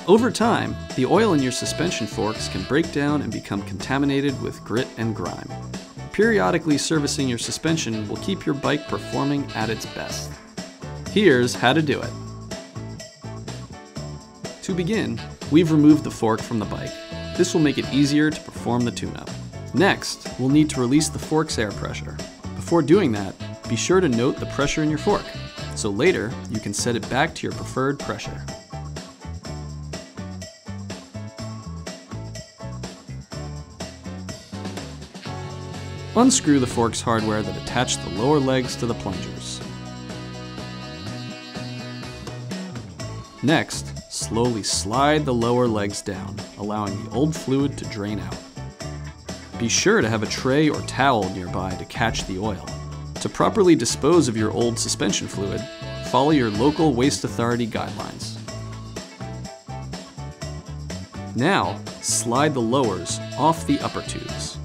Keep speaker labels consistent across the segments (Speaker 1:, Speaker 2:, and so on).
Speaker 1: Over time, the oil in your suspension forks can break down and become contaminated with grit and grime. Periodically servicing your suspension will keep your bike performing at its best. Here's how to do it. To begin, we've removed the fork from the bike. This will make it easier to perform the tune-up. Next, we'll need to release the fork's air pressure. Before doing that, be sure to note the pressure in your fork, so later you can set it back to your preferred pressure. Unscrew the fork's hardware that attached the lower legs to the plungers. Next, slowly slide the lower legs down, allowing the old fluid to drain out. Be sure to have a tray or towel nearby to catch the oil. To properly dispose of your old suspension fluid, follow your local waste authority guidelines. Now, slide the lowers off the upper tubes.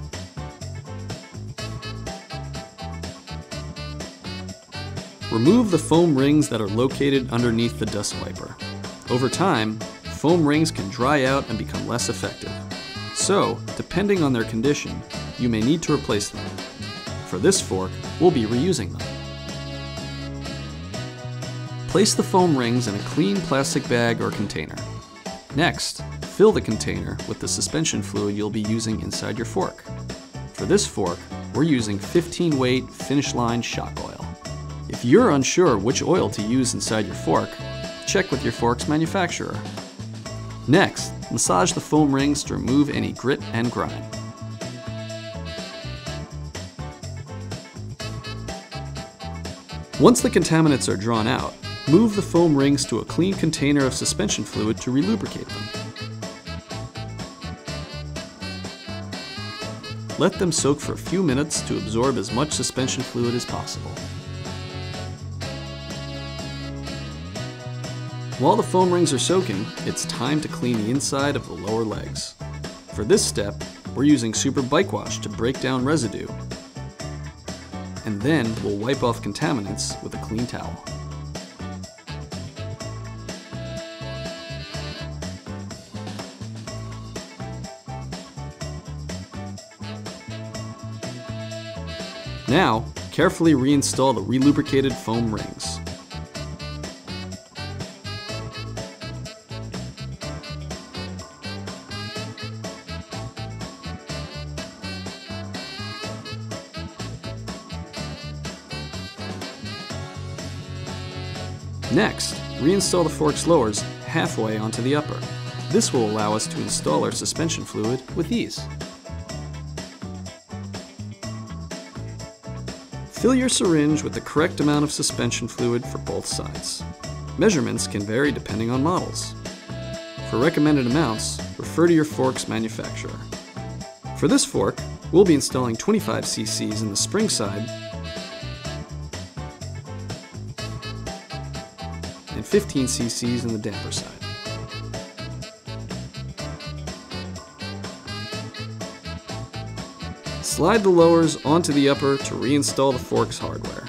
Speaker 1: Remove the foam rings that are located underneath the dust wiper. Over time, foam rings can dry out and become less effective. So, depending on their condition, you may need to replace them. For this fork, we'll be reusing them. Place the foam rings in a clean plastic bag or container. Next, fill the container with the suspension fluid you'll be using inside your fork. For this fork, we're using 15 weight Finish Line shock oil. If you're unsure which oil to use inside your fork, check with your fork's manufacturer. Next, massage the foam rings to remove any grit and grime. Once the contaminants are drawn out, move the foam rings to a clean container of suspension fluid to relubricate them. Let them soak for a few minutes to absorb as much suspension fluid as possible. While the foam rings are soaking, it's time to clean the inside of the lower legs. For this step, we're using Super Bike Wash to break down residue. And then we'll wipe off contaminants with a clean towel. Now, carefully reinstall the relubricated foam rings. Next, reinstall the fork's lowers halfway onto the upper. This will allow us to install our suspension fluid with ease. Fill your syringe with the correct amount of suspension fluid for both sides. Measurements can vary depending on models. For recommended amounts, refer to your fork's manufacturer. For this fork, we'll be installing 25 cc's in the spring side and 15 cc's in the damper side. Slide the lowers onto the upper to reinstall the fork's hardware.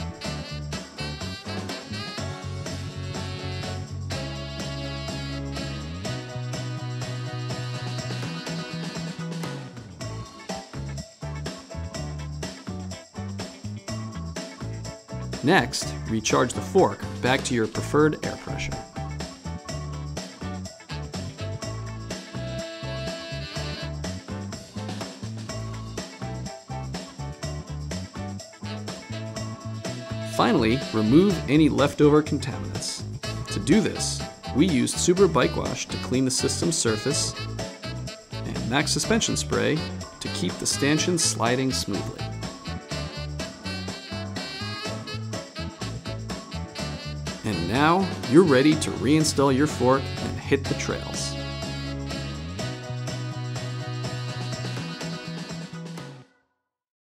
Speaker 1: Next, recharge the fork back to your preferred air pressure. Finally, remove any leftover contaminants. To do this, we used Super Bike Wash to clean the system's surface and Max Suspension Spray to keep the stanchions sliding smoothly. And now, you're ready to reinstall your fork and hit the trails.